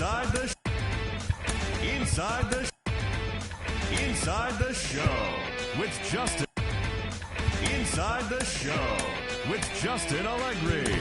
Inside the Show with Justin. Inside the Show with Justin Allegri.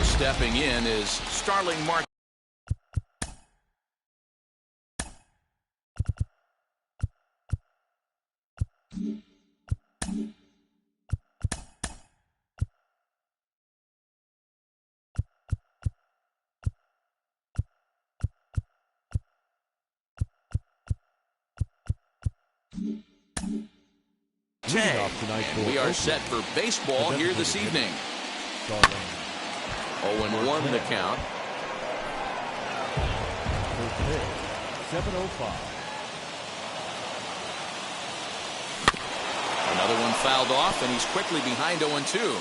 Stepping in is Starling Marte. And we are set for baseball here this evening. 0-1 the count. 7:05. Another one fouled off, and he's quickly behind 0-2.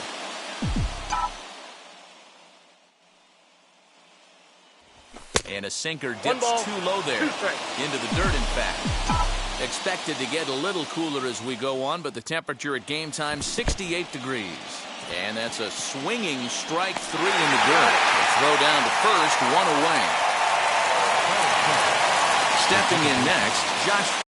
And a sinker dips too low there. Into the dirt, in fact. Expected to get a little cooler as we go on, but the temperature at game time, 68 degrees. And that's a swinging strike 3 in the dirt. A throw down to first, 1 away. Stepping in next, Josh.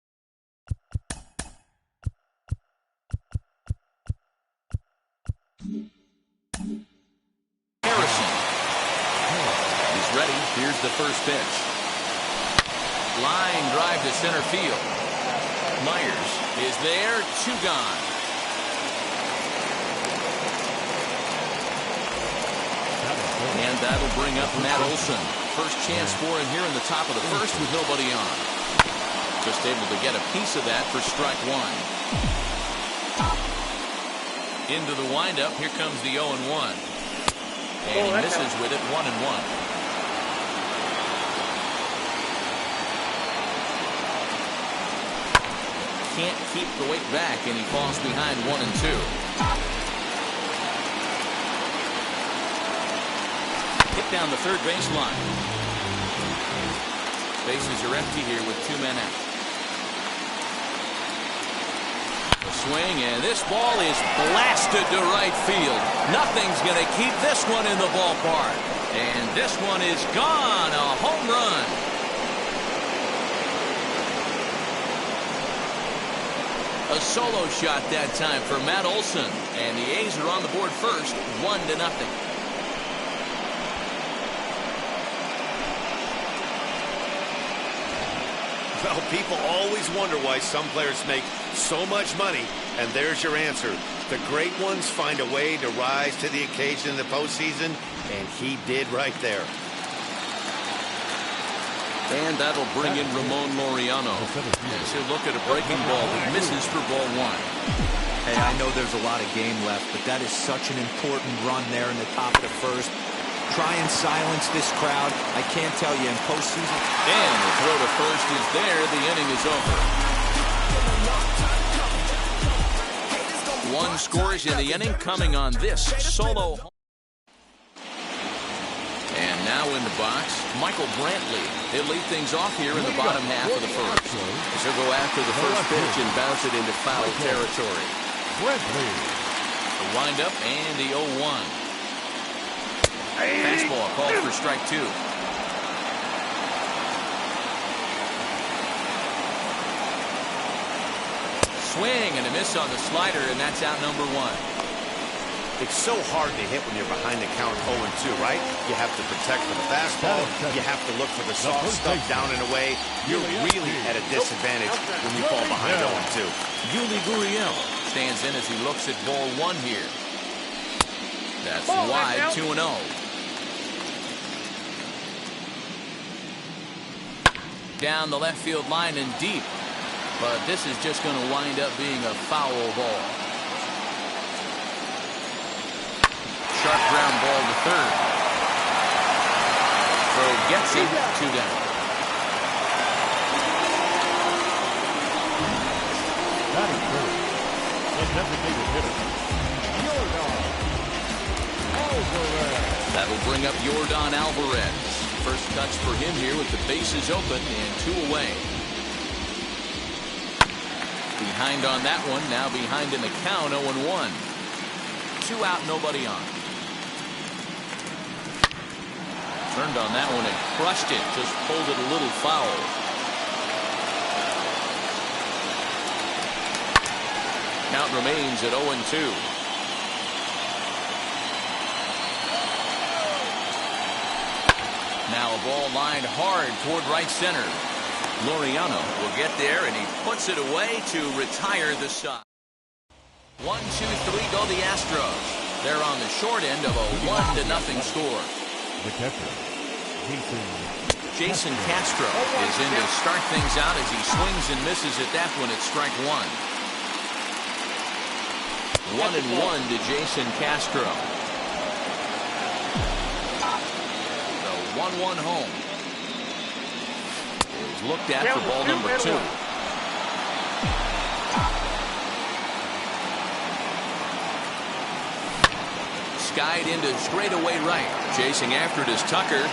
Harrison. He's ready. Here's the first pitch. Line drive to center field. Myers is there, 2 gone. And that'll bring up Matt Olson. First chance for him here in the top of the first with nobody on. Just able to get a piece of that for strike 1. Into the windup. Here comes the 0-1. And he misses with it, 1-1. Can't keep the weight back, and he falls behind 1-2. Down the third baseline. Bases are empty here with 2 men out. A swing, and this ball is blasted to right field. Nothing's going to keep this one in the ballpark. And this one is gone. A home run. A solo shot that time for Matt Olson. And the A's are on the board first, 1-0. Well, people always wonder why some players make so much money, and there's your answer. The great ones find a way to rise to the occasion in the postseason, and he did right there. And that'll bring in Ramon Laureano as he'll look at a breaking ball that misses for ball 1. Hey, I know there's a lot of game left, but that is such an important run there in the top of the first. Try and silence this crowd. I can't tell you in postseason. And the throw to first is there. The inning is over. 1 scores in the inning coming on this solo. And now in the box, Michael Brantley. He'll lead things off here in the bottom half of the first. He'll go after the first pitch and bounce it into foul territory. The windup and the 0-1. Fastball called for strike 2. swing and a miss on the slider, and that's out number 1. It's so hard to hit when you're behind the count 0-2, right? You have to protect for the fastball. You have to look for the soft stuff down and away. You're really at a disadvantage when you fall behind 0-2. Yuli Gurriel stands in as he looks at ball 1 here. That's wide, 2-0. Down the left field line and deep. But this is just going to wind up being a foul ball. Sharp ground ball to third. Throw gets it, 2 down. Batting third, the designated hitter, Yordan Alvarez. That'll bring up Yordan Alvarez. First touch for him here with the bases open and 2 away. Behind on that one, now behind in the count, 0-1. 2 out, nobody on. Turned on that one and crushed it, just pulled it a little foul. Count remains at 0-2. Now a ball lined hard toward right center. Laureano will get there, and he puts it away to retire the side. 1, 2, 3 go the Astros. They're on the short end of a 1-0 score. The catcher, Jason Castro is in to start things out as he swings and misses at that one at strike 1. 1-1 to Jason Castro. The 1-1 home. Is looked at for ball number 2. Skied into straightaway right. Chasing after it is Tucker.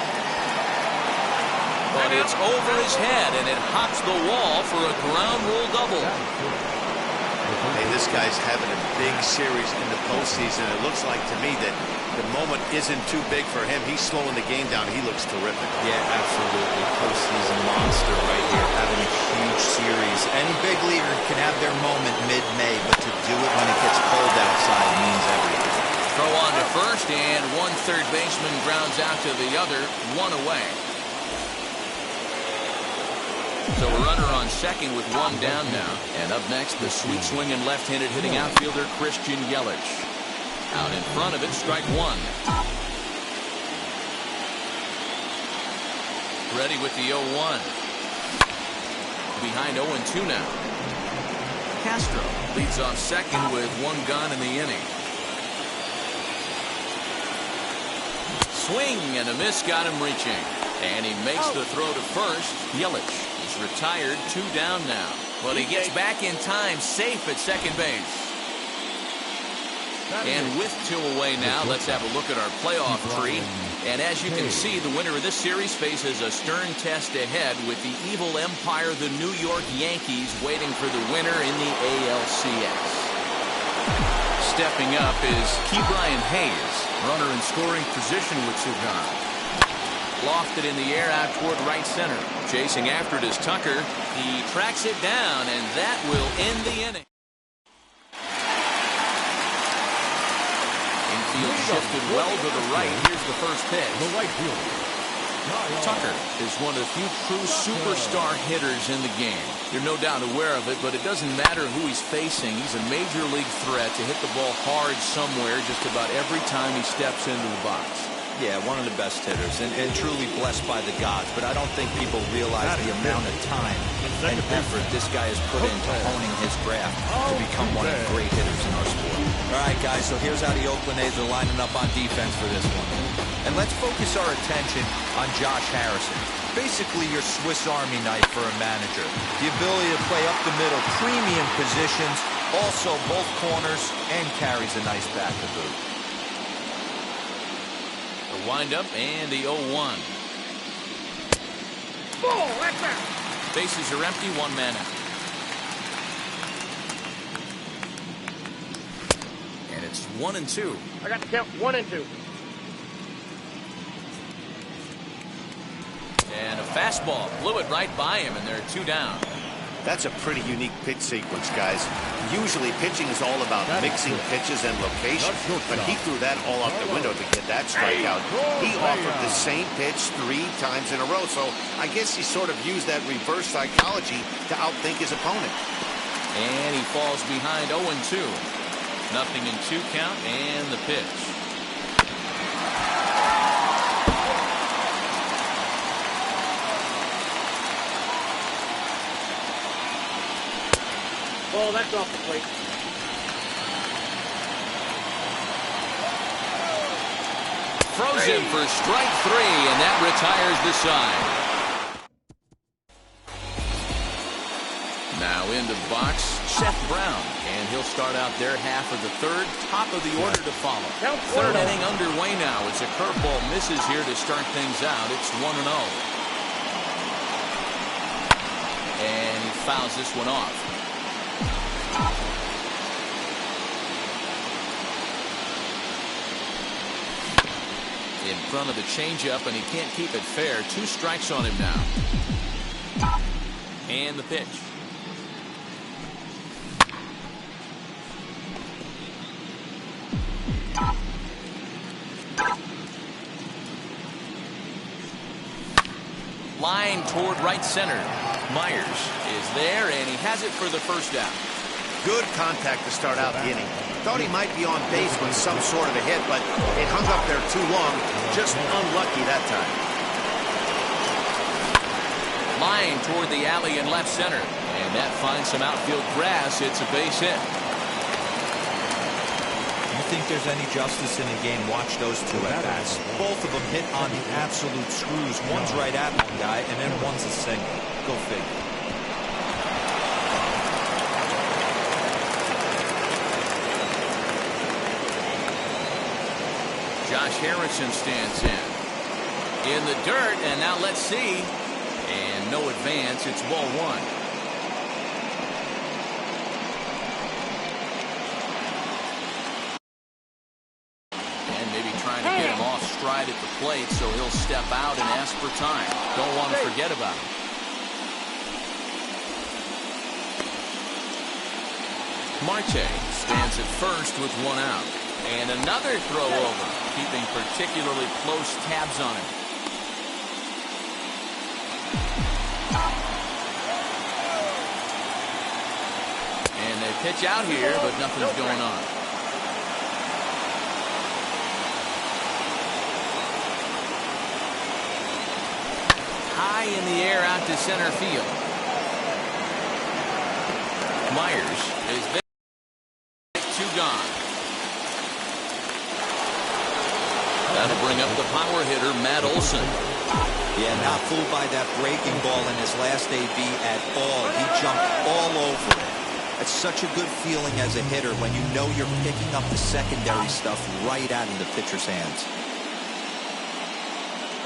But it's over his head, and it hops the wall for a ground rule double. Hey, this guy's having a big series in the postseason. It looks like to me that the moment isn't too big for him. He's slowing the game down. He looks terrific. Yeah, absolutely. Postseason monster right here, having a huge series. Any big leaguer can have their moment mid-May, but to do it when it gets cold outside means everything. Throw on to first, and one third baseman grounds out to the other, 1 away. So a runner on second with 1 down now. And up next, the sweet swinging left-handed hitting outfielder Christian Yelich. Out in front of it, strike 1. Ready with the 0-1. Behind 0-2 now. Castro leads off second with 1 gone in the inning. Swing and a miss got him reaching. And he makes the throw to first. Yelich is retired, 2 down now. But he gets back in time, safe at second base. And with 2 away now, let's have a look at our playoff tree. And as you can see, the winner of this series faces a stern test ahead with the evil empire, the New York Yankees, waiting for the winner in the ALCS. Stepping up is Ke'Bryan Hayes, runner in scoring position with 2 gone. Lofted in the air out toward right center. Chasing after it is Tucker. He tracks it down, and that will end the inning. Infield shifted well to the right. Here's the first pitch. the right fielder. Tucker is one of the few true superstar hitters in the game. You're no doubt aware of it, but it doesn't matter who he's facing. He's a major league threat to hit the ball hard somewhere just about every time he steps into the box. Yeah, one of the best hitters, and truly blessed by the gods. But I don't think people realize the amount of time and effort this guy has put into honing his craft to become one of the great hitters in our sport. All right, guys, so here's how the Oakland A's are lining up on defense for this one. And let's focus our attention on Josh Harrison. Basically your Swiss Army knife for a manager. The ability to play up the middle, premium positions, also both corners, and carries a nice bat to boot. The windup and the 0-1. Bases are empty, 1 man out. And it's 1-2. I got to count 1 and 2. And a fastball blew it right by him, and they're 2 down. That's a pretty unique pitch sequence, guys. Usually pitching is all about mixing pitches and location, but he threw that all out the window to get that strikeout. He offered the same pitch 3 times in a row, so I guess he sort of used that reverse psychology to outthink his opponent. And he falls behind 0-2. Nothing in 2 count, and the pitch. Oh, that's off the plate. Throws him for strike 3, and that retires the side. Now into the box, Seth Brown, and he'll start out their half of the 3rd, top of the order to follow. 3rd inning underway now as a curveball misses here to start things out. It's 1-0. And he fouls this one off. In front of the changeup, and he can't keep it fair. 2 strikes on him now. And the pitch. Line toward right center. Myers is there, and he has it for the first out. Good contact to start out the inning. Thought he might be on base with some sort of a hit, but it hung up there too long. Just unlucky that time. Line toward the alley in left center, and that finds some outfield grass. It's a base hit. You think there's any justice in the game? Watch those 2 at-bats. Both of them hit on the absolute screws. One's right at one guy, and then one's a single. Go figure. Josh Harrison stands in the dirt, and now let's see. And no advance. It's ball 1. And maybe trying to get him off stride at the plate, so he'll step out and ask for time. Don't want to forget about him. Marte stands at first with 1 out. And another throw over, keeping particularly close tabs on him. And they pitch out here, but nothing's going on. High in the air out to center field. Myers is there. 2 gone. That'll bring up the power hitter, Matt Olson. Yeah, not fooled by that breaking ball in his last AB at all. He jumped all over it. It's such a good feeling as a hitter when you know you're picking up the secondary stuff right out in the pitcher's hands.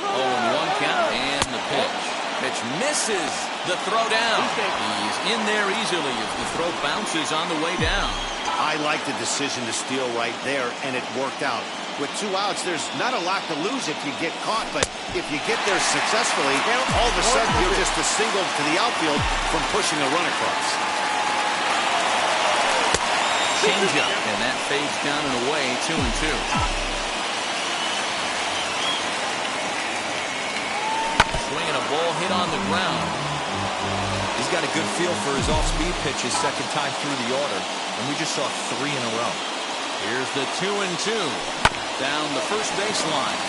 0-1 count, and the pitch. Pitch misses the throw down. He's in there easily as the throw bounces on the way down. I like the decision to steal right there, and it worked out. With 2 outs, there's not a lot to lose if you get caught, but if you get there successfully, all of a sudden you're just a single to the outfield from pushing a run across. Changeup, and that fades down and away, 2-2. Swinging a ball hit on the ground. He's got a good feel for his off-speed pitches 2nd time through the order, and we just saw 3 in a row. Here's the 2-2. Down the first baseline.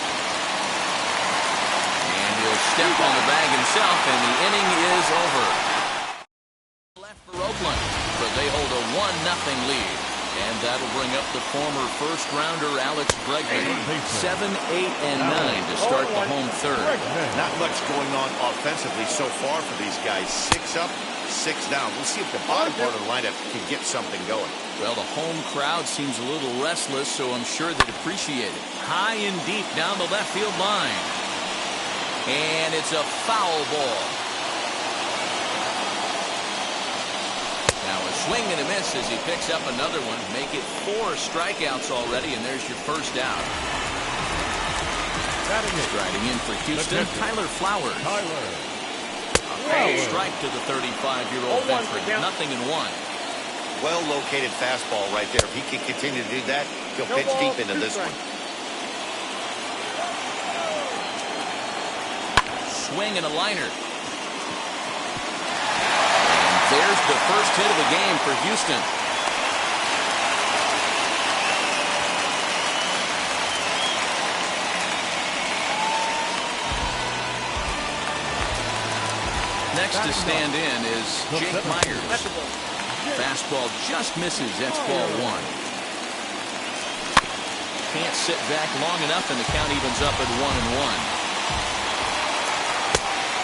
And he'll step on the bag himself, and the inning is over. Left for Oakland, but they hold a 1-0 lead. And that'll bring up the former first-rounder Alex Bregman. 7, 8, and 9 to start the home 3rd. Not much going on offensively so far for these guys. 6 up, 6 down. We'll see if the bottom part of the lineup can get something going. Well, the home crowd seems a little restless, so I'm sure they'd appreciate it. High and deep down the left field line. And it's a foul ball. Now a swing and a miss as he picks up another one. Make it 4 strikeouts already, and there's your first out. Striding in for Houston, Tyler Flowers. strike to the 35-year-old veteran. Nothing in one. Well-located fastball right there. If he can continue to do that, he'll pitch deep into this one. Swing and a liner. And there's the first hit of the game for Houston. Next to stand in is Jake Myers. Fastball just misses. That's ball one. Can't sit back long enough, and the count evens up at 1-1.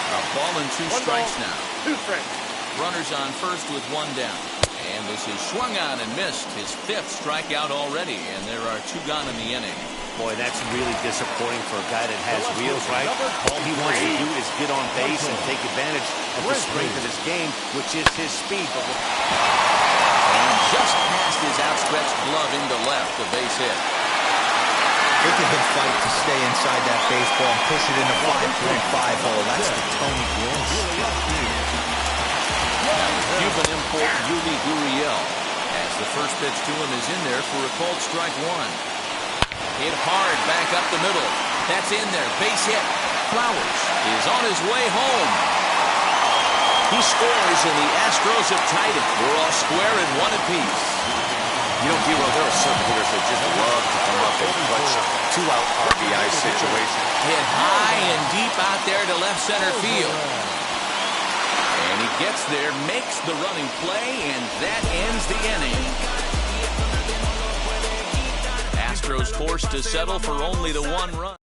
A ball and two strikes now. Runners on first with one down. And this is swung on and missed. His fifth strikeout already, and there are two gone in the inning. Boy, that's really disappointing for a guy that has wheels, right? All he wants to do is get on base and take advantage of the strength of his game, which is his speed. And just past his outstretched glove into left, a base hit. Take a good fight to stay inside that baseball and push it in the 5.5 hole. That's the Tony Gwynn. Now the Cuban import Yuli Gurriel, as the first pitch to him is in there for a called strike one. Hit hard back up the middle. That's in there. Base hit. Flowers is on his way home. He scores, and the Astros have tied it. We're all square at one apiece. You know, Hero, there are certain hitters that just love to come up in clutch two-out RBI situation. Hit high and deep out there to left center field. And he gets there, makes the running play, and that ends the inning. Astros forced to settle for only the one run.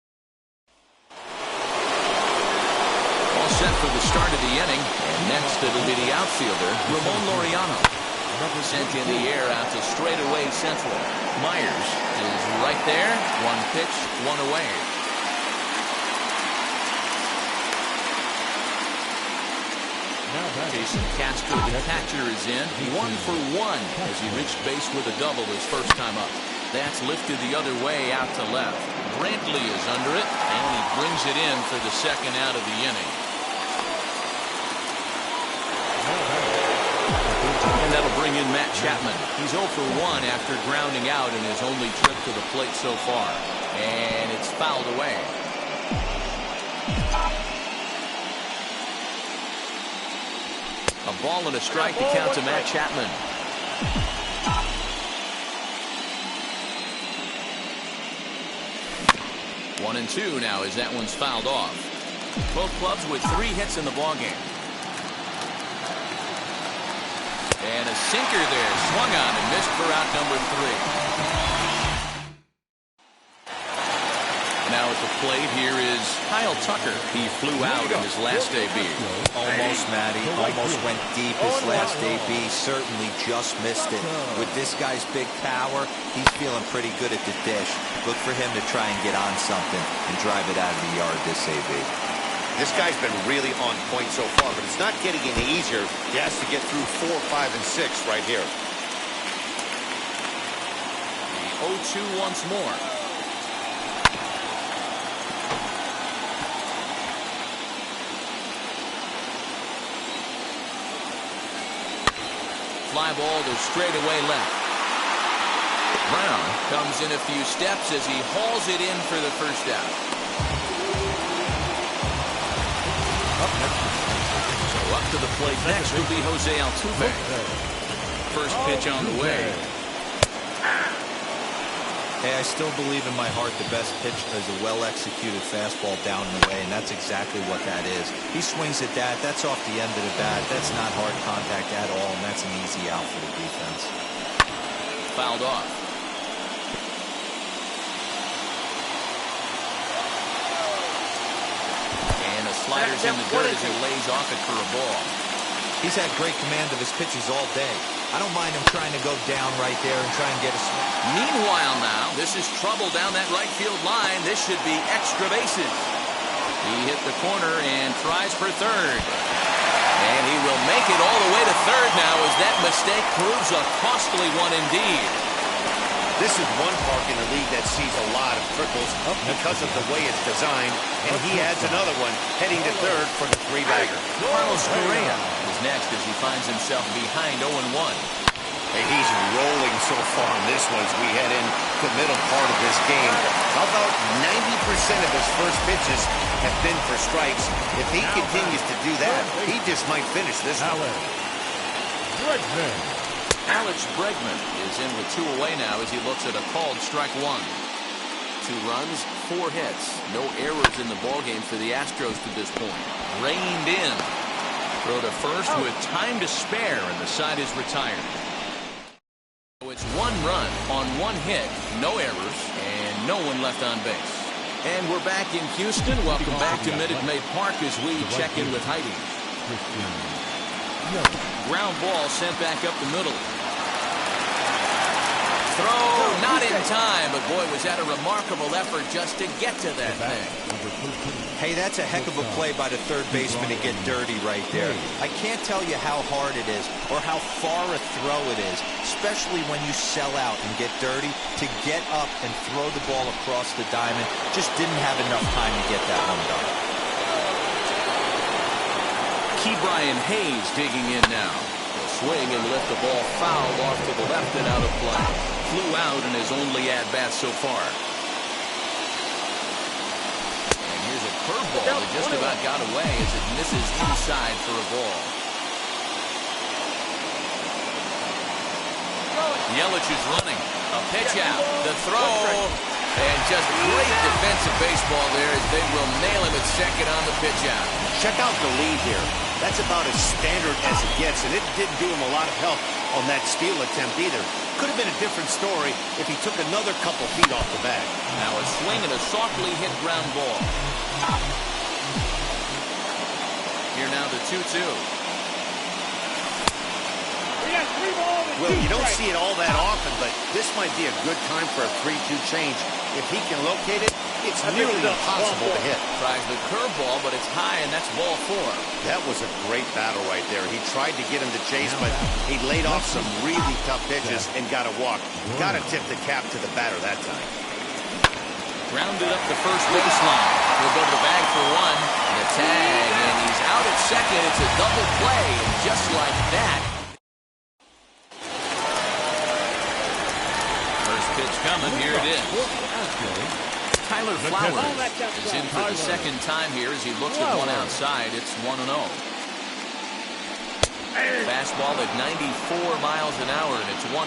All set for the start of the inning. And next it'll be the outfielder, Ramon Laureano. Sent in the air out to straightaway central. Myers is right there. One pitch, one away. Jason Castro, the catcher, is in. 1 for 1 as he reached base with a double his first time up. That's lifted the other way out to left. Brantley is under it, and he brings it in for the second out of the inning. And that'll bring in Matt Chapman. He's 0 for 1 after grounding out in his only trip to the plate so far. And it's fouled away. A ball and a strike to count to Matt Chapman. One and two now as that one's fouled off. Both clubs with 3 hits in the ballgame. And a sinker there, swung on and missed for out number 3. Now at the plate here is Kyle Tucker. He flew out in his last debut. Almost, Matty. Almost went deep his last debut. Certainly just missed it. With this guy's big power, he's feeling pretty good at the dish. Look for him to try and get on something and drive it out of the yard this AB. This guy's been really on point so far, but it's not getting any easier. He has to get through 4, 5, and 6 right here. The 0-2 once more. Fly ball to straightaway left. Brown comes in a few steps as he hauls it in for the first out. So up to the plate next will be Jose Altuve. First pitch on the way. Hey, I still believe in my heart the best pitch is a well-executed fastball down and away, and that's exactly what that is. He swings at that. That's off the end of the bat. That's not hard contact at all, and that's an easy out for the defense. Fouled off. And a slider's in the dirt as he lays off it for a ball. He's had great command of his pitches all day. I don't mind him trying to go down right there and try and get a swing. Meanwhile now, this is trouble down that right field line. This should be extra bases. He hit the corner and tries for third. And he will make it all the way to third now as that mistake proves a costly one indeed. This is one park in the league that sees a lot of triples because of the way it's designed, and he adds another one heading to third for the three-bagger. Carlos Correa is next as he finds himself behind 0-1. Hey, he's rolling so far in this one as we head in the middle part of this game. How about 90% of his first pitches have been for strikes? If he continues to do that, he just might finish this one. Alex Bregman is in with 2 away now as he looks at a called strike 1. 2 runs, 4 hits. No errors in the ballgame for the Astros to this point. Reined in. Throw to first with time to spare, and the side is retired. So it's 1 run on 1 hit, no errors, and no one left on base. And we're back in Houston. Welcome back to Minute Maid Park as we check in with Heidi. Ground ball sent back up the middle. Throw not in time, but boy, was that a remarkable effort just to get to that thing. Hey, that's a heck of a play by the third baseman to get dirty right there. I can't tell you how hard it is or how far a throw it is, especially when you sell out and get dirty. To get up and throw the ball across the diamond, just didn't have enough time to get that one done. Brian Hayes digging in now. He'll swing and lift the ball foul off to the left and out of play. Flew out in his only at-bat so far. And here's a curveball that just about got away as it misses inside for a ball. Yelich is running. A pitch out. The throw. And just great defensive baseball there as they will nail him at second on the pitch out. Check out the lead here. That's about as standard as it gets, and it didn't do him a lot of help on that steal attempt either. Could have been a different story if he took another couple feet off the bag. Now a swing and a softly hit ground ball. Here now the 2-2. Well, you don't see it all that often, but this might be a good time for a 3-2 change. If he can locate it, it's nearly impossible to hit. Tries the curveball, but it's high, and that's ball 4. That was a great battle right there. He tried to get him to chase, but he laid off some really tough pitches and got a walk. Got to tip the cap to the batter that time. Grounded up the first baseline. He'll go to the bag for 1. The tag, and he's out at second. It's a double play, and just like that. First pitch coming. Here it is. Tyler Flowers is in for the second time here as he looks at one outside. It's 1-0. Fastball at 94 miles an hour, and it's 1-1.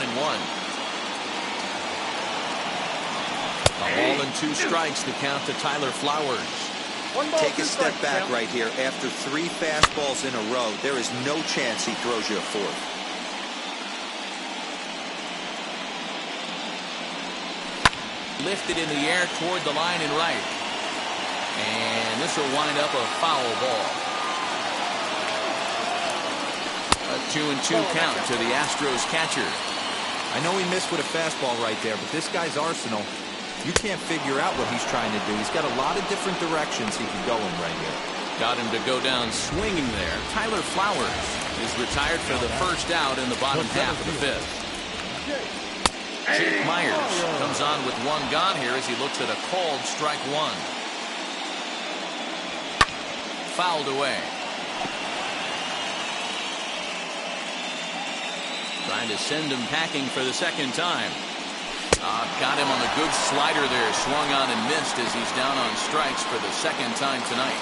A ball and 2 strikes to count to Tyler Flowers. Take a step back right here. After 3 fastballs in a row, there is no chance he throws you a 4th. Lifted in the air toward the line and right. And this will wind up a foul ball. A 2-2 count to the Astros catcher. I know he missed with a fastball right there, but this guy's arsenal, you can't figure out what he's trying to do. He's got a lot of different directions he can go in right here. Got him to go down swinging there. Tyler Flowers is retired for the first out in the bottom half of the 5th. Jake Myers comes on with 1 gone here as he looks at a called strike 1. Fouled away. Trying to send him packing for the second time. Got him on a good slider there. Swung on and missed as he's down on strikes for the second time tonight.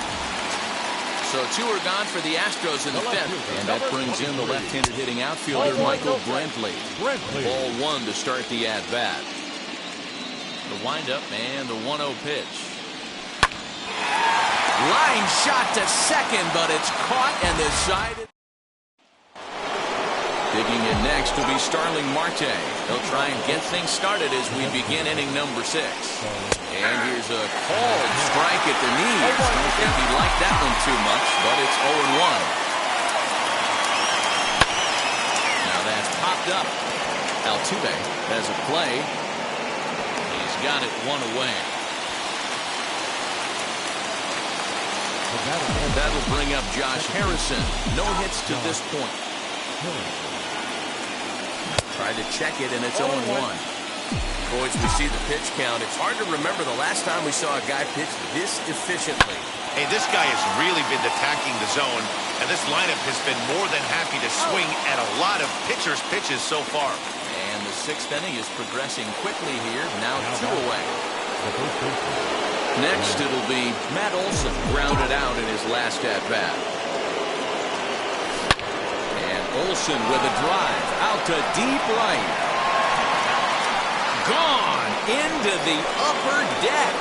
So 2 are gone for the Astros in the 5th. And that brings in the left-handed hitting outfielder Michael Brantley. Ball 1 to start the at-bat. The windup and the 1-0 pitch. Line shot to second, but it's caught and the side. Digging in next will be Starling Marte. He'll try and get things started as we begin inning number 6. And here's a called strike at the knees. Don't think he liked that one too much, but it's 0-1. Now that's popped up. Altuve has a play. He's got it 1 away. And that'll bring up Josh Harrison. No hits to this point. Tried to check it, and it's 0-1. Boy, as we see the pitch count, it's hard to remember the last time we saw a guy pitch this efficiently. Hey, this guy has really been attacking the zone, and this lineup has been more than happy to swing at a lot of pitchers' pitches so far. And the sixth inning is progressing quickly here. Now 2 away. Next, it'll be Matt Olson, grounded out in his last at-bat. And Olson with a drive out to deep right. Gone into the upper deck.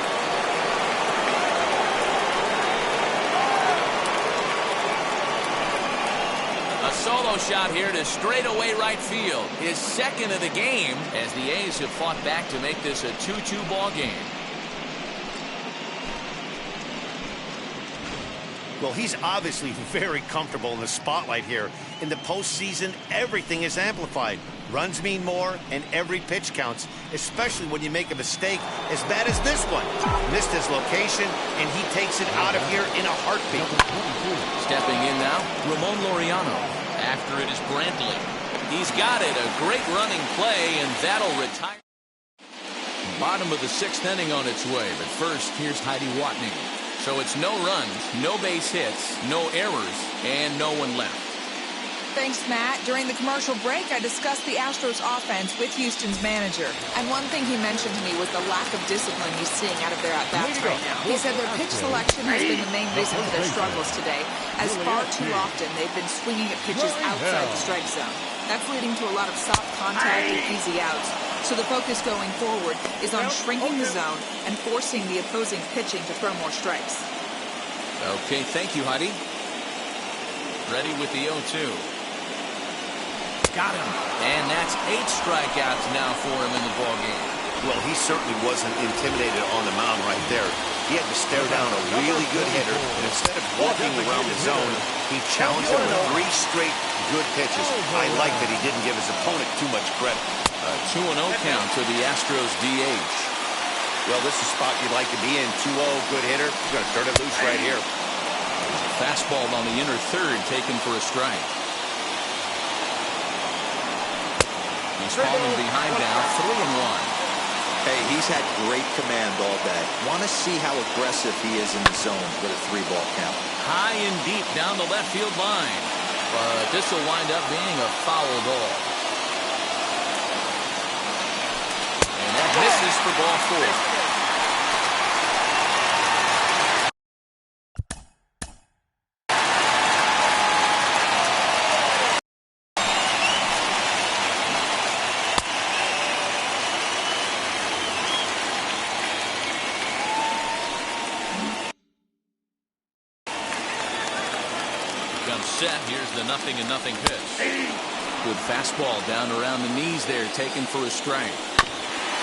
A solo shot here to straightaway right field. His second of the game as the A's have fought back to make this a 2-2 ball game. Well, he's obviously very comfortable in the spotlight here. In the postseason, everything is amplified. Runs mean more, and every pitch counts, especially when you make a mistake as bad as this one. Missed his location, and he takes it out of here in a heartbeat. Stepping in now, Ramon Laureano. After it is Brantley. He's got it. A great running play, and that'll retire. Bottom of the sixth inning on its way, but first, here's Heidi Watney. So it's no runs, no base hits, no errors, and no one left. Thanks, Matt. During the commercial break, I discussed the Astros offense with Houston's manager. And one thing he mentioned to me was the lack of discipline he's seeing out of their at-bats right now. He said their pitch selection has been the main reason for their struggles today, as far too often they've been swinging at pitches outside the strike zone. That's leading to a lot of soft contact and easy outs. So the focus going forward is on shrinking the zone and forcing the opposing pitching to throw more strikes. Okay, thank you, Heidi. Ready with the 0-2. Got him. And that's 8 strikeouts now for him in the ballgame. Well, he certainly wasn't intimidated on the mound right there. He had to stare down a really good hitter, and instead of walking around the zone, he challenged him with 3 straight good pitches. I like that he didn't give his opponent too much credit. A 2-0 count to the Astros DH. Well, this is a spot you'd like to be in. 2-0, good hitter. You're going to turn it loose right here. Fastball on the inner third, taken for a strike. He's falling behind now, 3-1. Hey, he's had great command all day. Want to see how aggressive he is in the zone with a 3-ball count. High and deep down the left field line. But this will wind up being a foul ball. And that misses for ball 4. Set. Here's the 0-0 pitch. Good fastball down around the knees there, taken for a strike.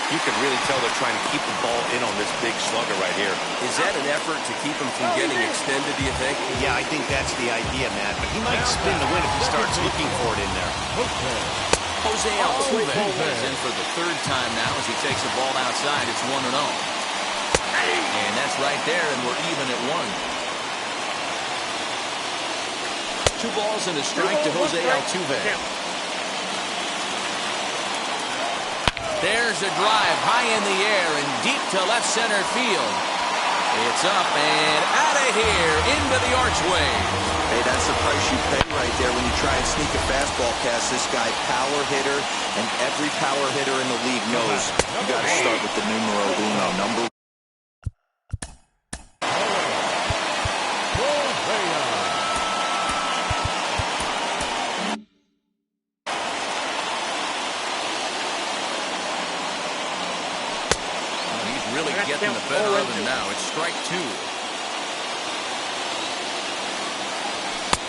You can really tell they're trying to keep the ball in on this big slugger right here. Is that an effort to keep him from getting extended, do you think? Yeah, I think that's the idea, Matt. But he might spin the win if he starts looking for it in there. Jose Altuve is in for the third time now as he takes the ball outside. It's 1-0. And that's right there, and we're even at 1. 2 balls and a strike to Jose Altuve. There's a drive high in the air and deep to left center field. It's up and out of here into the archway. Hey, that's the price you pay right there when you try and sneak a fastball past this guy. Power hitter, and every power hitter in the league knows you got to start with the numero uno, number 1. Getting the better of him now. It's strike 2.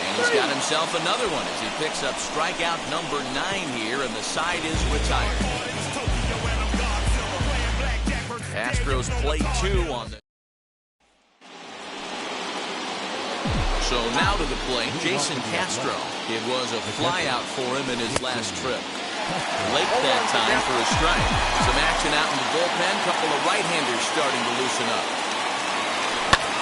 And he's got himself another one as he picks up strikeout number 9 here, and the side is retired. Astros play 2 on the... So now to the plate, Jason Castro. It was a flyout for him in his last trip. Late that time for a strike. Some action out in the bullpen. Couple of right-handers starting to loosen up.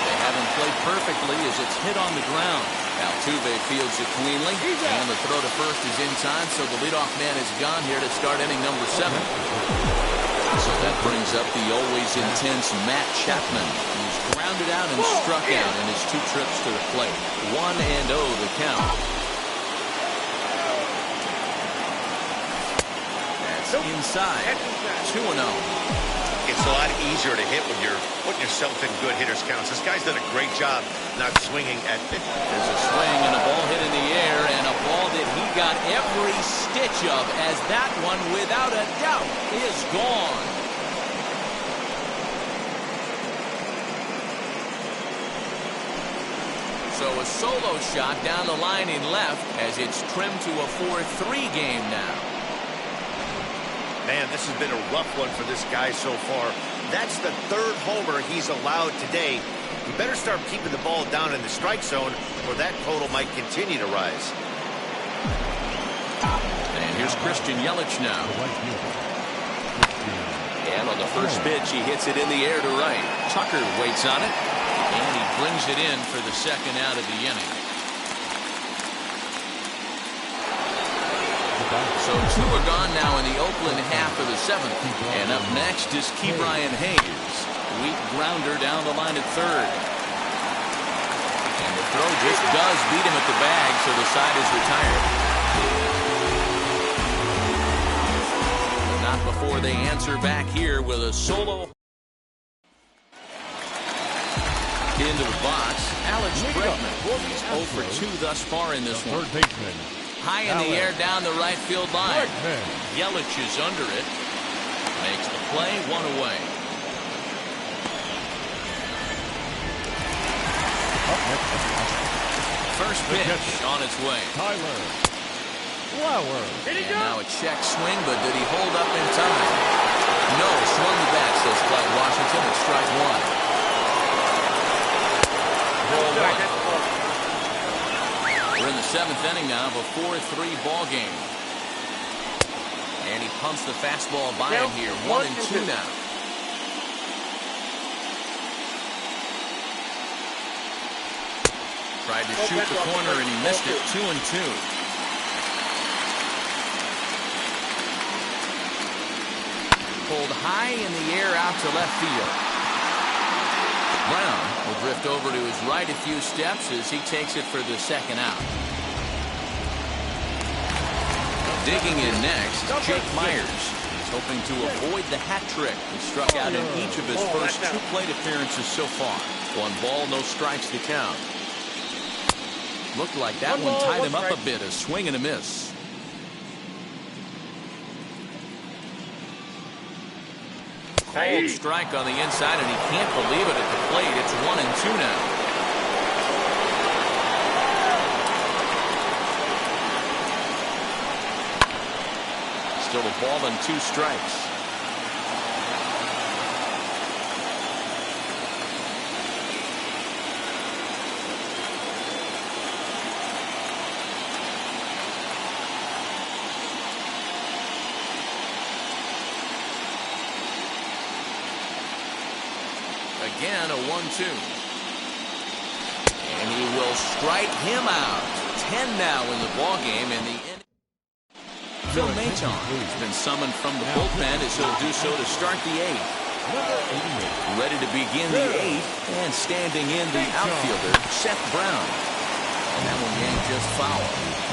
They haven't played perfectly as it's hit on the ground. Altuve fields it cleanly. And the throw to first is in time, so the leadoff man is gone here to start inning number 7. So that brings up the always intense Matt Chapman, who's grounded out and struck out in his 2 trips to the plate. 1-0 the count. That's inside. 2-0. It's a lot easier to hit when you're putting yourself in good hitters' counts. This guy's done a great job not swinging at 50. There's a swing and a ball hit in the air, and a ball that he got every stitch of, as that one, without a doubt, is gone. So a solo shot down the line in left as it's trimmed to a 4-3 game now. Man, this has been a rough one for this guy so far. That's the 3rd homer he's allowed today. He better start keeping the ball down in the strike zone, or that total might continue to rise. And here's Christian Yelich now. And on the first pitch, he hits it in the air to right. Tucker waits on it, and he brings it in for the 2nd out of the inning. So 2 are gone now in the Oakland half of the 7th. And up next is Ke'Bryan Hayes. Weak grounder down the line at 3rd. And the throw just does beat him at the bag, so the side is retired. But not before they answer back here with a solo. Into the box, Alex Bregman. He's 0 for 2 thus far in this one. Third baseman. High in the air down the right field line. Yelich is under it. Makes the play, 1 away. First pitch on its way. Tyler Flower. And now a check swing, but did he hold up in time? No, swung the bat, says Clyde Washington. It's strike 1. Ball 1. We're in the 7th inning now of a 4-3 ball game. And he pumps the fastball by him here. 1-2 now. Tried to shoot the corner and he missed it. 2-2. Pulled high in the air out to left field. Brown will drift over to his right a few steps as he takes it for the 2nd out. Digging in next, Jake Myers. He's hoping to avoid the hat trick. He struck out in each of his first 2 plate appearances so far. 1 ball, no strikes to count. Looked like that one tied him up a bit, a swing and a miss. Cold strike on the inside, and he can't believe it at the plate. It's 1-2 now. Still a ball and 2 strikes. Again, a 1-2. And he will strike him out. 10 now in the ballgame, and the Phil Maton has been summoned from the bullpen as he'll do so to start the 8th. Ready to begin the 8th, and standing in the outfielder, Seth Brown. And that one yanked just foul.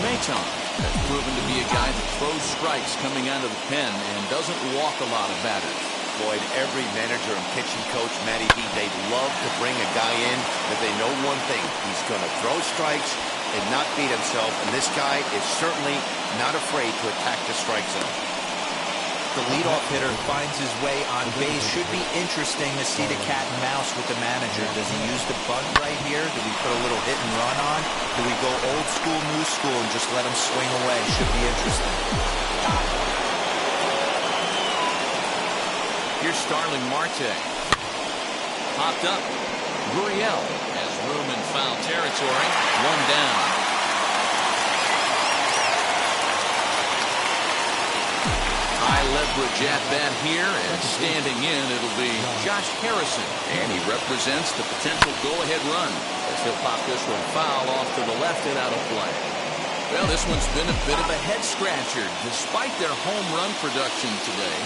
Maton has proven to be a guy that throws strikes coming out of the pen and doesn't walk a lot of batters. Boyd, every manager and pitching coach, Matty B, they'd love to bring a guy in that they know one thing. He's going to throw strikes and not beat himself, and this guy is certainly not afraid to attack the strike zone. The leadoff hitter finds his way on base. Should be interesting to see the cat and mouse with the manager. Does he use the bunt right here? Do we put a little hit and run on? Do we go old school, new school, and just let him swing away? Should be interesting. Here's Starling Marte. Popped up. Gurriel has room in foul territory. 1 down. High leverage at bat here, and standing in, it'll be Josh Harrison. And he represents the potential go-ahead run as he'll pop this one foul off to the left and out of play. Well, this one's been a bit of a head-scratcher. Despite their home run production today,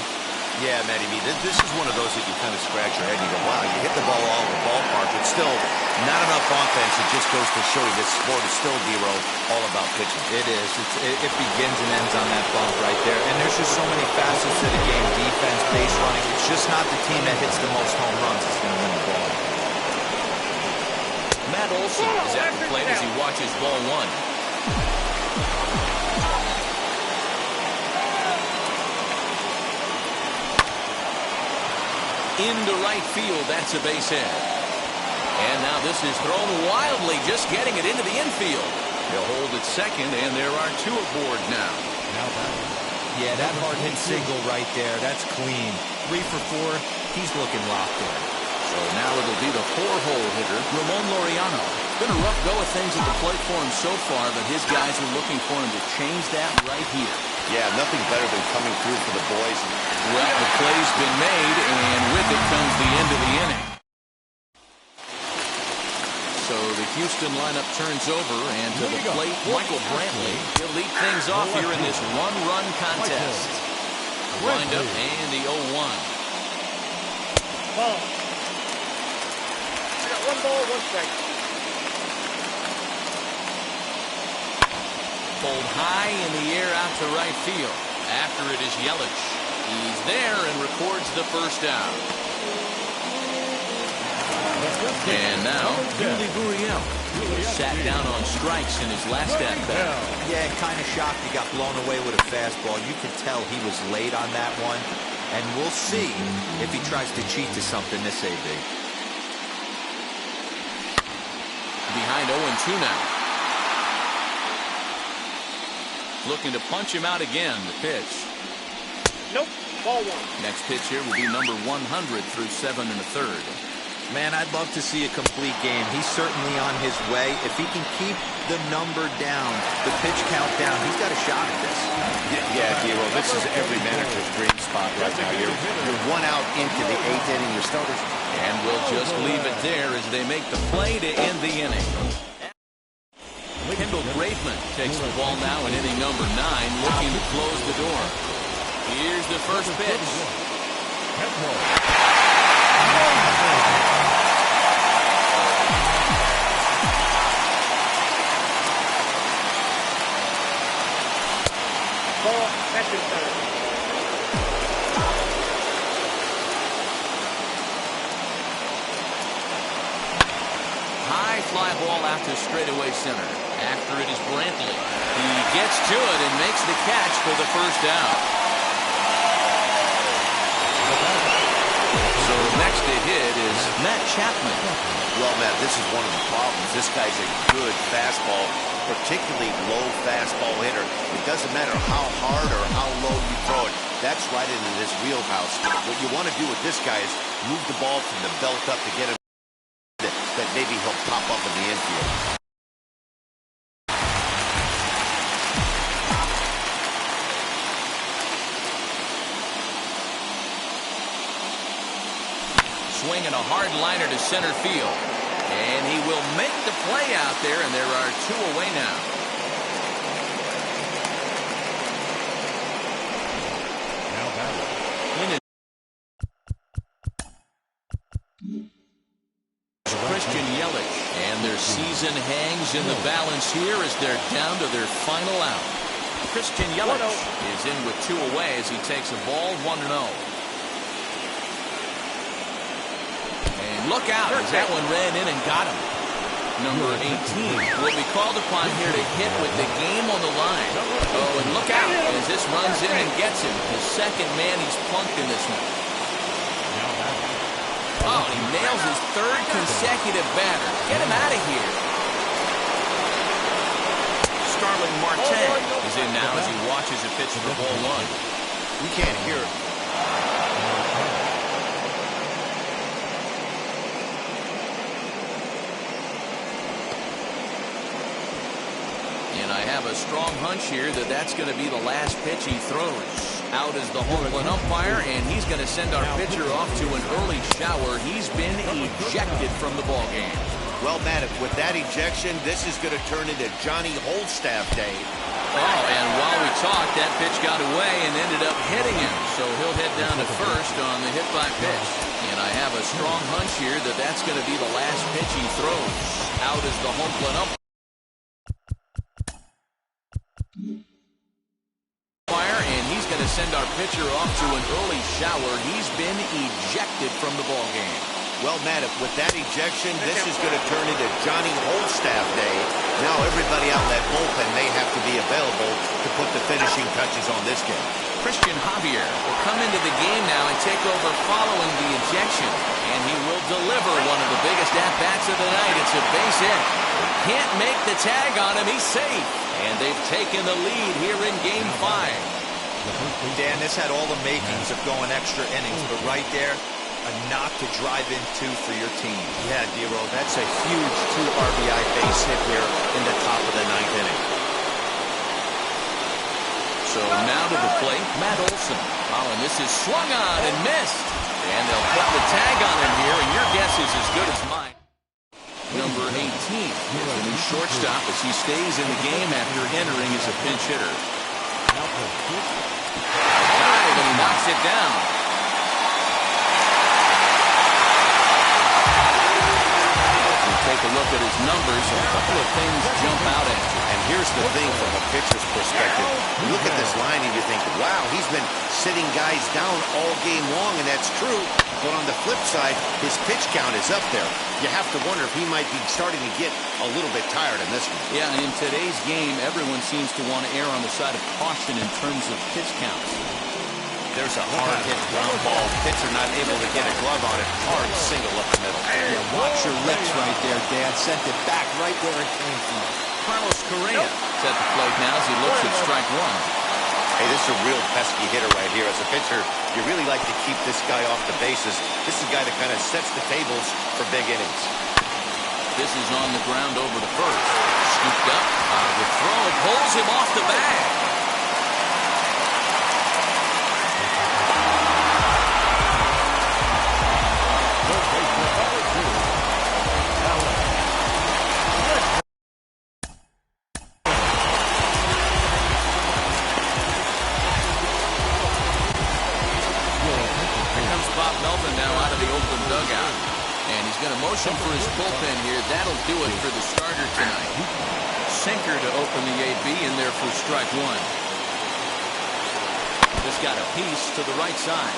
Yeah, Matty B, this is one of those that you kind of scratch your head and you go, wow, you hit the ball all over the ballpark, but still not enough offense. It just goes to show you this sport is still, D-Row, all about pitching. It is. It begins and ends on that bump right there. And there's just so many facets to the game. Defense, base running. It's just not the team that hits the most home runs that's going to win the ball. Matt Olson is at the plate as he watches ball one. Into right field, that's a base hit. And now this is thrown wildly, just getting it into the infield. He'll hold at second, and there are two aboard now. Yeah, that hard hit single right there, that's clean. 3 for 4, he's looking locked in. So now it'll be the 4-hole hitter, Ramon Laureano. It's been a rough go of things at the plate for him so far, but his guys are looking for him to change that right here. Yeah, nothing better than coming through for the boys. Well, the play's been made, and with it comes the end of the inning. So the Houston lineup turns over, and to the plate, Michael Brantley. He'll lead things off here in this one-run contest. Wind up and the 0-1. Ball. I got 1 ball, 1 strike. Pulled high in the air out to right field. After it is Yelich. He's there and records the first out. And now, Yuli Gurriel sat down on strikes in his last at-bat. Yeah, kind of shocked he got blown away with a fastball. You could tell he was late on that one. And we'll see if he tries to cheat to something this AB. Behind 0-2 now. Looking to punch him out again. The pitch. Nope. Ball 1. Next pitch here will be number 100 through 7 1/3. Man, I'd love to see a complete game. He's certainly on his way. If he can keep the number down, the pitch count down, he's got a shot at this. Yeah, D-Row, this is every manager's dream spot right now. You're 1 out into the 8th inning. Your starters. And we'll just leave it there as they make the play to end the inning. Kendall Graveman takes the ball now in inning number 9, looking to close the door. Here's the first pitch. Ball. Second time. High fly ball out to straightaway center. After it is Brantley. He gets to it and makes the catch for the first out. So next to hit is Matt Chapman. Well, Matt, this is one of the problems. This guy's a good fastball, particularly low fastball hitter. It doesn't matter how hard or how low you throw it. That's right into this wheelhouse. What you want to do with this guy is move the ball from the belt up to get him that maybe he'll pop up in the infield. Swinging a hard liner to center field. And he will make the play out there, and there are 2 away now. Christian Yelich, and their season hangs in the balance here as they're down to their final out. Christian Yelich is in with 2 away as he takes a ball 1-0. Look out as that one ran in and got him. Number 18 will be called upon here to hit with the game on the line. Oh, and look out as this runs in and gets him. The second man he's plunked in this one. Oh, he nails his 3rd consecutive batter. Get him out of here. Starling Marte is in now as he watches a pitch for ball 1. We can't hear it. And I have a strong hunch here that that's going to be the last pitch he throws. Out is the home run umpire, and he's going to send our pitcher off to an early shower. He's been ejected from the ballgame. Well, Matt, with that ejection, this is going to turn into Johnny Holstaff Day. Oh, and while we talk. That pitch got away and ended up hitting him. So he'll head down to first on the hit by pitch. And I have a strong hunch here that that's going to be the last pitch he throws. Out is the home plate umpire. And he's going to send our pitcher off to an early shower. He's been ejected from the ball game. Well, Matt, with that ejection, this is going to turn into Johnny Holstaff Day. Now everybody out in that bullpen may have to be available to put the finishing touches on this game. Christian Javier will come into the game now and take over following the ejection. And he will deliver one of the biggest at-bats of the night. It's a base hit. Can't make the tag on him. He's safe. And they've taken the lead here in Game 5. Dan, this had all the makings of going extra innings, but right there, a knock to drive into for your team. Yeah, D-Row, that's a huge 2 RBI base hit here in the top of the 9th inning. So now to the plate, Matt Olson. Oh, and this is swung on and missed. And they'll put the tag on him here, and your guess is as good as mine. Number 18 is the new shortstop as he stays in the game after entering as a pinch hitter. Dive, and he knocks it down. Take a look at his numbers, a couple of things jump out at you. And here's the thing from a pitcher's perspective. You look at this line and you think, wow, he's been sitting guys down all game long, and that's true. But on the flip side, his pitch count is up there. You have to wonder if he might be starting to get a little bit tired in this one. Yeah, and in today's game, everyone seems to want to err on the side of caution in terms of pitch counts. There's a hard hit ground ball. Pitcher not able to get a glove on it. Hard single up the middle. Yeah, watch your lips right there, Dan. Sent it back right where it came from. Carlos Correa is at the plate now as he looks at strike one. Hey, this is a real pesky hitter right here. As a pitcher, you really like to keep this guy off the bases. This is a guy that kind of sets the tables for big innings. This is on the ground over to first. Scooped up. The throw pulls him off the bag. Motion for his bullpen here. That'll do it for the starter tonight. Sinker to open the AB in there for strike one. Just got a piece to the right side.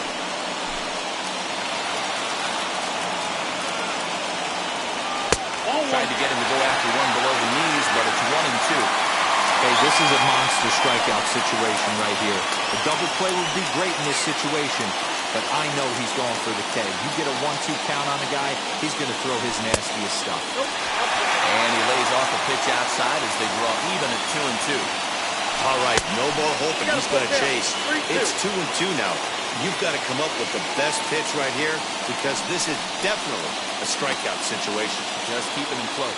Tried to get him to go after one below the knees, but it's 1-2. Hey, this is a monster strikeout situation right here. A double play would be great in this situation, but I know he's going for the K. You get a 1-2 count on a guy, he's going to throw his nastiest stuff. And he lays off a pitch outside as they draw even at 2-2. All right, no more hope, and he's going to chase. It's 2-2 now. You've got to come up with the best pitch right here because this is definitely a strikeout situation. Just keeping him close.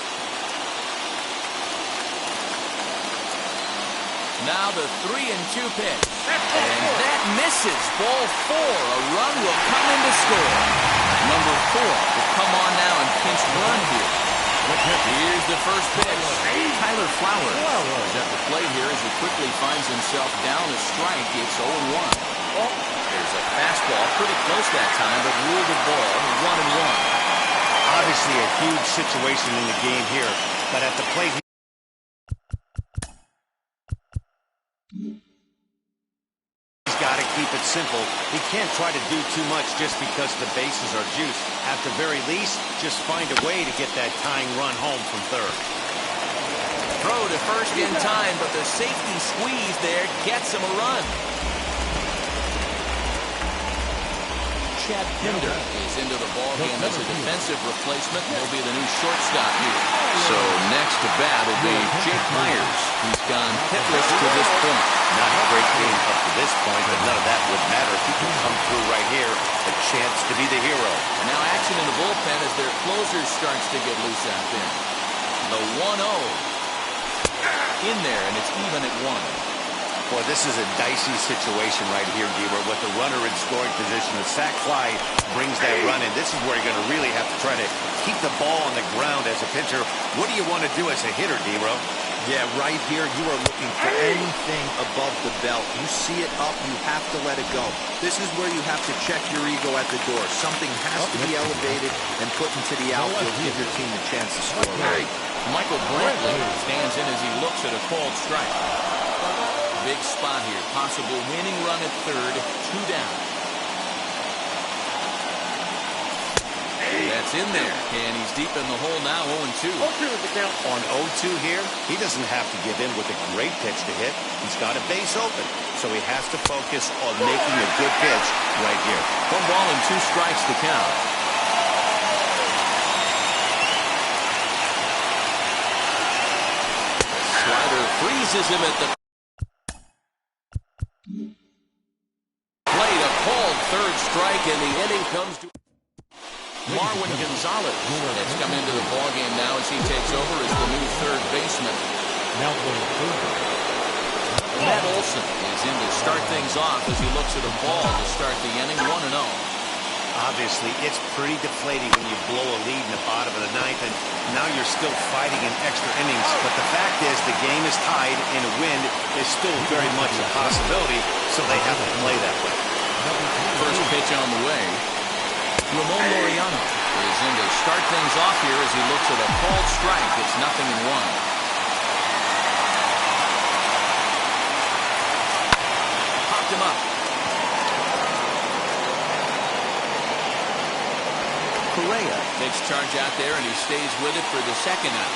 Now the 3-2 pitch. And that misses. Ball 4. A run will come in to score. Number 4 will come on now and pinch run here. Here's the first pitch. Tyler Flowers is at the plate here as he quickly finds himself down a strike. It's 0-1. There's a fastball pretty close that time, but ruled the ball 1-1. Obviously a huge situation in the game here, but at the plate, he's got to keep it simple. He can't try to do too much just because the bases are juiced. At the very least, just find a way to get that tying run home from third. Throw to first in time, but the safety squeeze there gets him a run. Chad Pinder is into the ballgame as a defensive replacement. He'll be the new shortstop here. So next to bat will be Jake Myers. He's gone hitless to this point. Not a great game up to this point, but none of that would matter if he can come through right here. A chance to be the hero. And now action in the bullpen as their closer starts to get loose out there. The 1-0 in there, and it's even at 1. Boy, this is a dicey situation right here, Deaver. With the runner in scoring position, the sac fly brings that run in. This is where you're going to really have to try to keep the ball on the ground as a pitcher. What do you want to do as a hitter, Deaver? Yeah, right here, you are looking for anything above the belt. You see it up, you have to let it go. This is where you have to check your ego at the door. Something has to be elevated and put into the outfield to give your team a chance to score. Right. Michael Brantley stands in as he looks at a called strike. Big spot here. Possible winning run at third. 2 down. That's in there. And he's deep in the hole now, 0-2. 0-2 is the count. On 0-2 here, he doesn't have to give in with a great pitch to hit. He's got a base open, so he has to focus on making a good pitch right here. 1 ball and 2 strikes to count. Slider freezes him at the plate. A called third strike, and the inning comes to Marwin Gonzalez. That's come into the ballgame now as he takes over as the new third baseman. Now playing third. Matt Olson is in to start things off as he looks at a ball to start the inning. 1-0. Obviously, it's pretty deflating when you blow a lead in the bottom of the ninth, and now you're still fighting in extra innings. But the fact is, the game is tied, and a win is still very much a possibility, so they have to play that way. First pitch on the way. Ramon Laureano is in to start things off here as he looks at a called strike. It's 0-1. Popped him up. Correa takes charge out there, and he stays with it for the second out.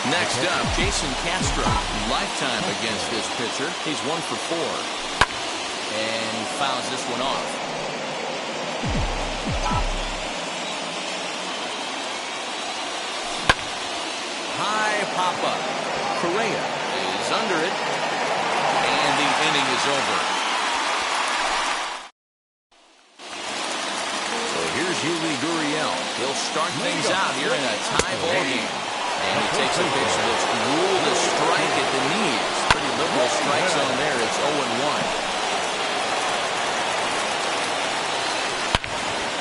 Next up, Jason Castro. Lifetime against this pitcher. He's 1 for 4. And he fouls this one off. High pop-up. Correa is under it. And the inning is over. So here's Yuli Gurriel. He'll start things out here in a tie ball game. And he takes a pitch that's ruled a strike at the knees. Pretty liberal strike zone there. It's 0-1.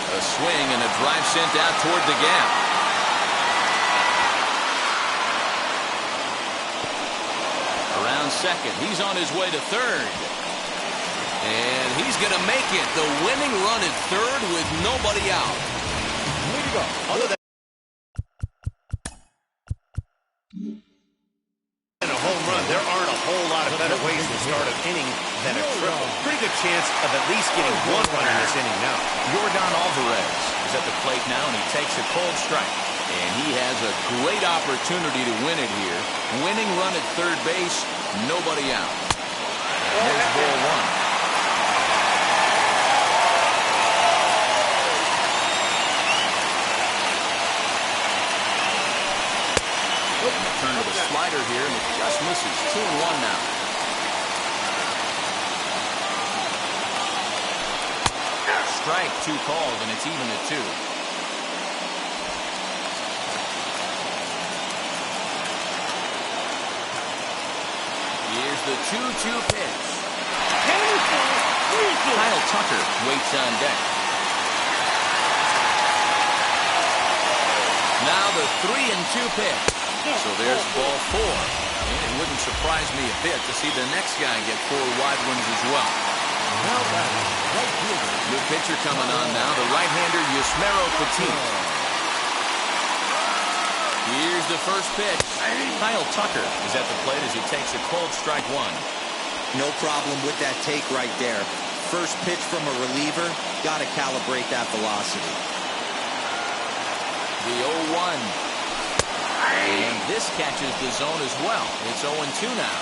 A swing and a drive sent out toward the gap. Around second. He's on his way to third. And he's going to make it. The winning run at third with nobody out. Way to go. Other than a home run, there aren't a whole lot of better ways to start an inning than a triple. Pretty good chance of at least getting 1 run in this inning now. Yordan Alvarez is at the plate now, and he takes a cold strike. And he has a great opportunity to win it here. Winning run at third base, nobody out. And there's ball 1. Turn to the slider here, and it just misses. 2-1 now. Strike, 2 called, and it's even at 2. Here's the 2-2 pitch. Kyle Tucker waits on deck. Now the 3-2 pitch. So there's ball 4. And it wouldn't surprise me a bit to see the next guy get 4 wide ones as well. New pitcher coming on now, the right-hander Yusmeiro Petit. Here's the first pitch. Kyle Tucker is at the plate as he takes a cold strike 1. No problem with that take right there. First pitch from a reliever, got to calibrate that velocity. The 0-1. And this catches the zone as well. It's 0-2 now.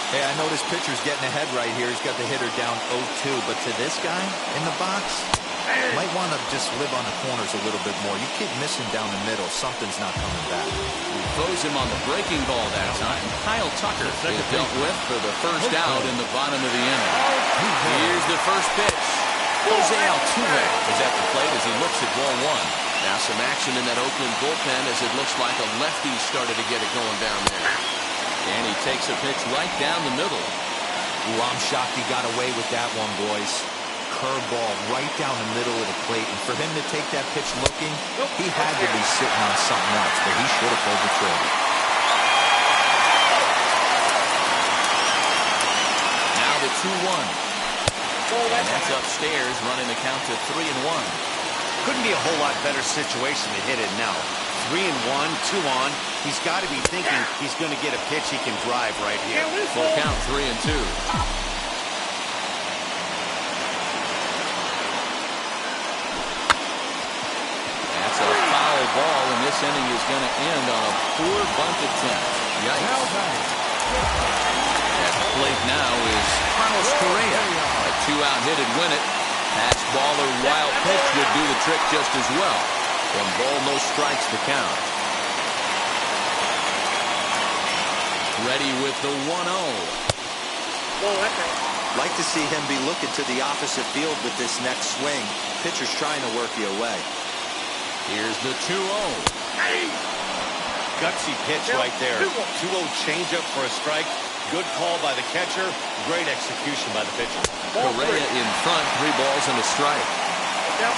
Hey, I know this pitcher's getting ahead right here. He's got the hitter down 0-2. But to this guy in the box, might want to just live on the corners a little bit more. You keep missing down the middle. Something's not coming back. We throws him on the breaking ball that time. Kyle Tucker is dealt with for the first out in the bottom of the inning. Here's the first pitch. Jose Altuve is at the plate as he looks at ball 1. Now some action in that Oakland bullpen as it looks like a lefty started to get it going down there. And he takes a pitch right down the middle. Ooh, I'm shocked he got away with that one, boys. curveball right down the middle of the plate. And for him to take that pitch looking, he had to be sitting on something else, but he should have pulled the trigger. Now the 2-1. And that's upstairs, running the count to 3-1. Couldn't be a whole lot better situation to hit it now. 3-1, 2 on. He's got to be thinking he's going to get a pitch he can drive right here. Full count, 3-2. That's a foul ball, and this inning is going to end on a poor bunt attempt. Yikes. At the plate now is Carlos Correa. A 2-out hit would win it. Pass ball or wild pitch would do the trick just as well. 1 ball, no strikes to count. Ready with the 1-0. Like to see him be looking to the opposite field with this next swing. Pitcher's trying to work you away. Here's the 2-0. Gutsy pitch right there. 2-0 changeup for a strike. Good call by the catcher. Great execution by the pitcher. Correa in front, 3 balls and a strike.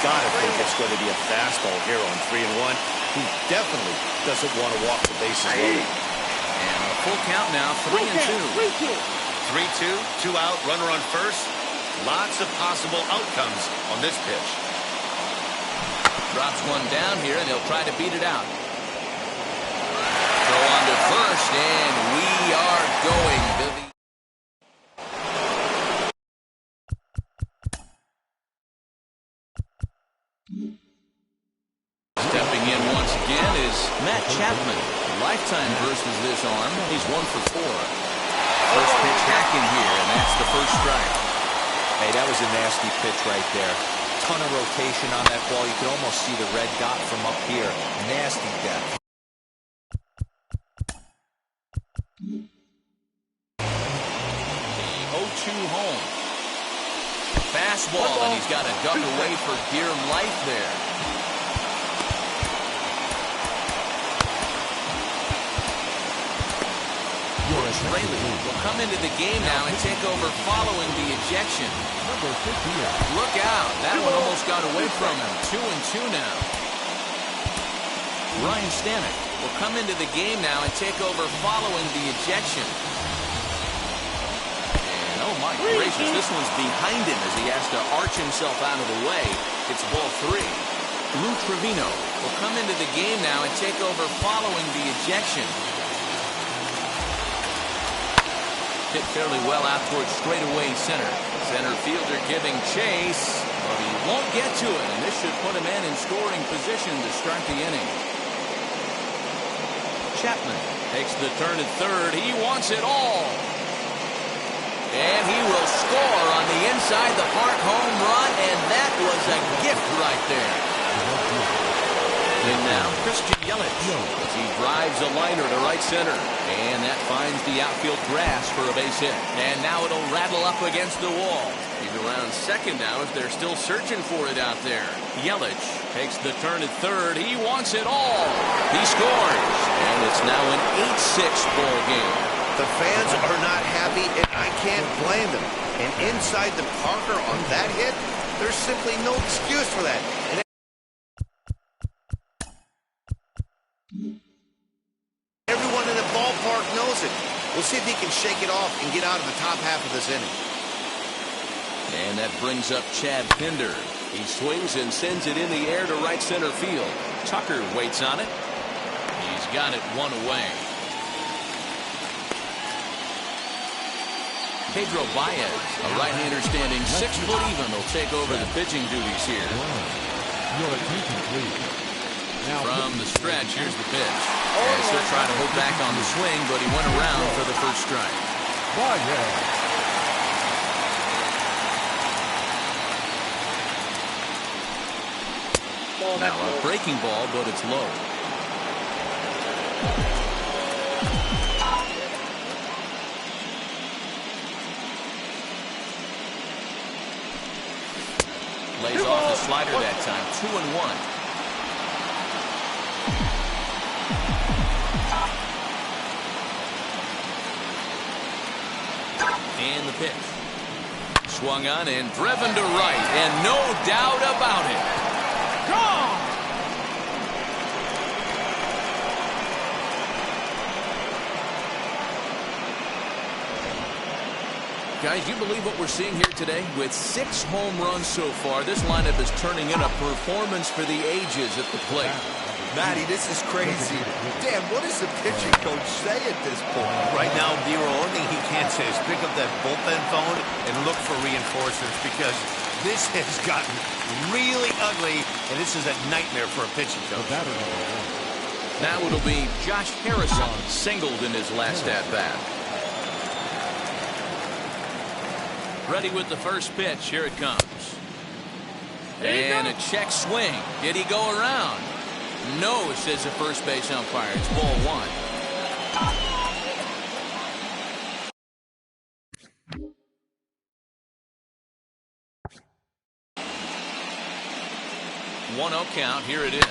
Gotta think it's going to be a fastball here on 3-1. He definitely doesn't want to walk the bases loaded. And a full count now, 3-2. 3-2, 2 out, runner on first. Lots of possible outcomes on this pitch. Drops one down here, and he'll try to beat it out. Throw on to first, and we are going to the... Stepping in once again is Matt Chapman. Lifetime versus this arm. He's 1 for 4. First pitch hacking here, and that's the first strike. Hey, that was a nasty pitch right there. Ton of rotation on that ball. You could almost see the red dot from up here. Nasty depth. The 0-2 home. Fastball, and he's got to duck away for dear life there. Rayleigh will come into the game now and take over following the ejection. Look out. That one almost got away from him. 2-2 now. Ryan Stanek will come into the game now and take over following the ejection. And oh my gracious, this one's behind him as he has to arch himself out of the way. It's ball 3. Lou Trevino will come into the game now and take over following the ejection. Hit fairly well out towards straightaway center. Center fielder giving chase, but he won't get to it, and this should put him in scoring position to start the inning. Chapman takes the turn at third. He wants it all. And he will score on the inside the park home run, and that was a gift right there. In now, Christian Yelich as he drives a liner to right center. And that finds the outfield grass for a base hit. And now it'll rattle up against the wall. He's around second now as they're still searching for it out there. Yelich takes the turn at third. He wants it all. He scores. And it's now an 8-6 ball game. The fans are not happy, and I can't blame them. And inside the Parker on that hit, there's simply no excuse for that. And everyone in the ballpark knows it. We'll see if he can shake it off and get out of the top half of this inning. And that brings up Chad Pinder. He swings and sends it in the air to right center field. Tucker waits on it. He's got it one away. Pedro Baez, a right-hander standing 6 foot even, will take over the pitching duties here. From the stretch, here's the pitch. And still trying to hold back on the swing, but he went around for the first strike. Now a breaking ball, but it's low. Lays off the slider that time. 2-1. And the pitch. Swung on and driven to right, and no doubt about it. Gone! Guys, you believe what we're seeing here today? With 6 home runs so far, this lineup is turning in a performance for the ages at the plate. Matty, this is crazy. Dan, what does the pitching coach say at this point? Right now, the only thing he can say is pick up that bullpen phone and look for reinforcements, because this has gotten really ugly, and this is a nightmare for a pitching coach. Now it'll be Josh Harrison singled in his last at-bat. Ready with the first pitch. Here it comes. And a check swing. Did he go around? No, says the first base umpire. It's ball 1. One 0 count. Here it is.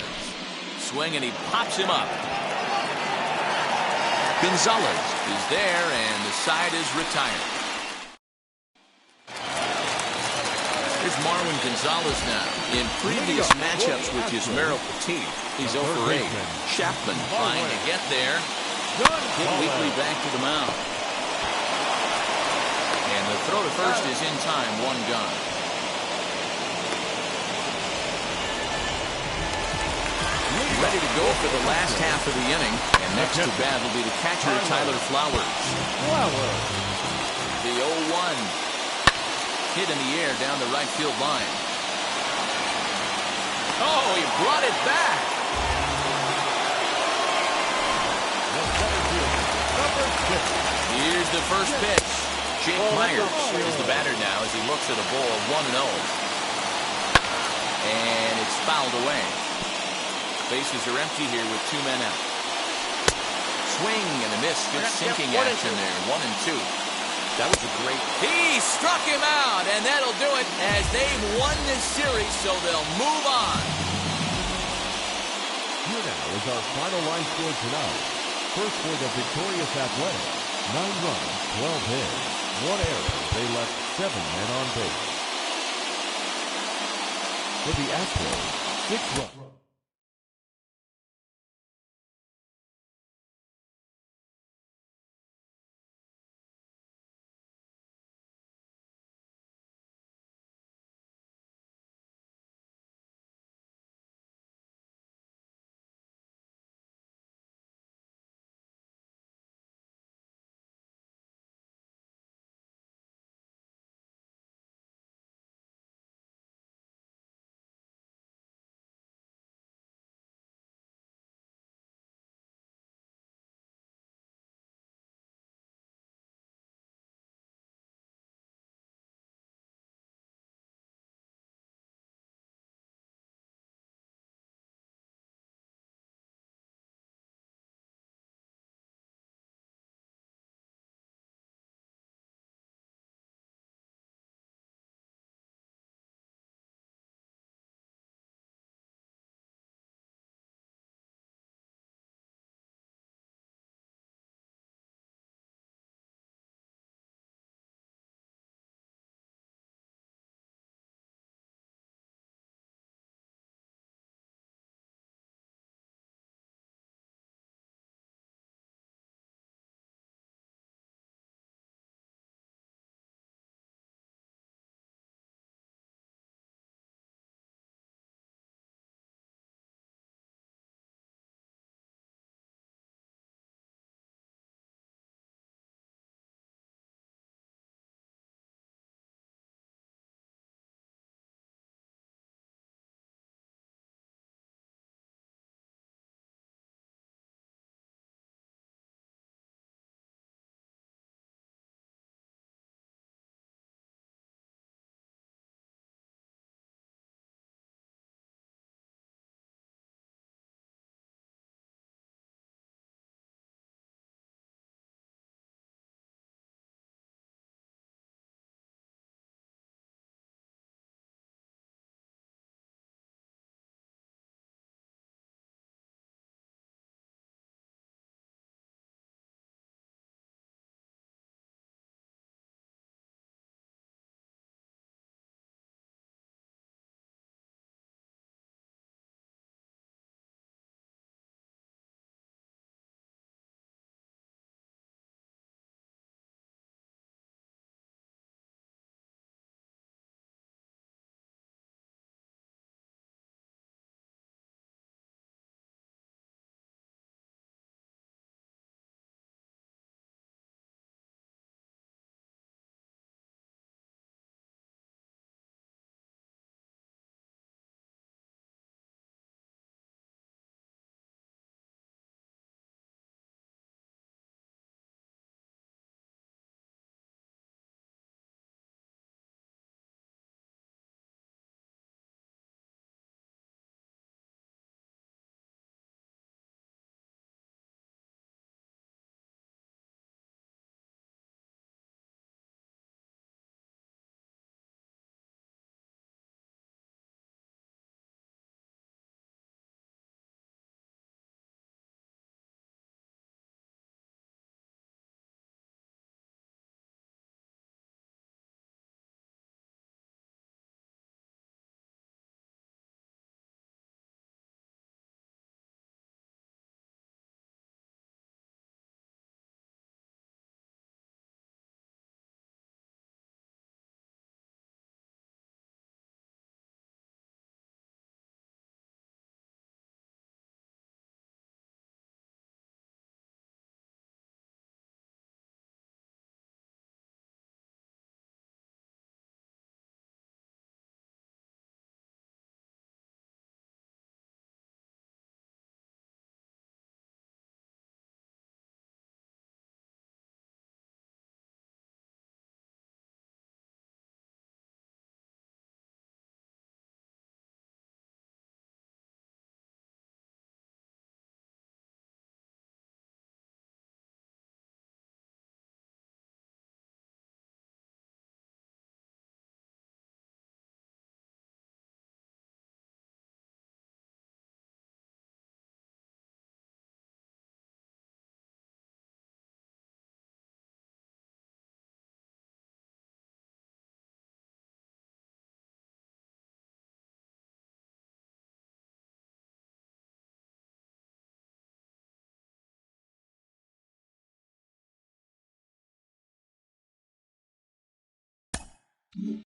Swing, and he pops him up. Gonzalez is there, and the side is retired. Here's Marwin Gonzalez now. In previous matchups with Yusmeiro Petit, he's 0 for 8. Chapman trying to get there. Hit weakly back to the mound. And the throw to first is in time. 1 gone. Ready to go for the last half of the inning. And next to bat will be the catcher, Tyler Flowers. The 0-1. Hit in the air down the right field line. Oh, he brought it back. Here's the first pitch. Jake Myers is the batter now as he looks at a ball 1-0. And it's fouled away. Bases are empty here with 2 men out. Swing and a miss. Good sinking action there. 1-2. That was a great... He struck him out, and that'll do it as they've won this series, so they'll move on. Here now is our final line score tonight. First for the victorious Athletics, 9 runs, 12 hits, 1 error. They left 7 men on base. For the Astros, 6 runs. Mm-hmm.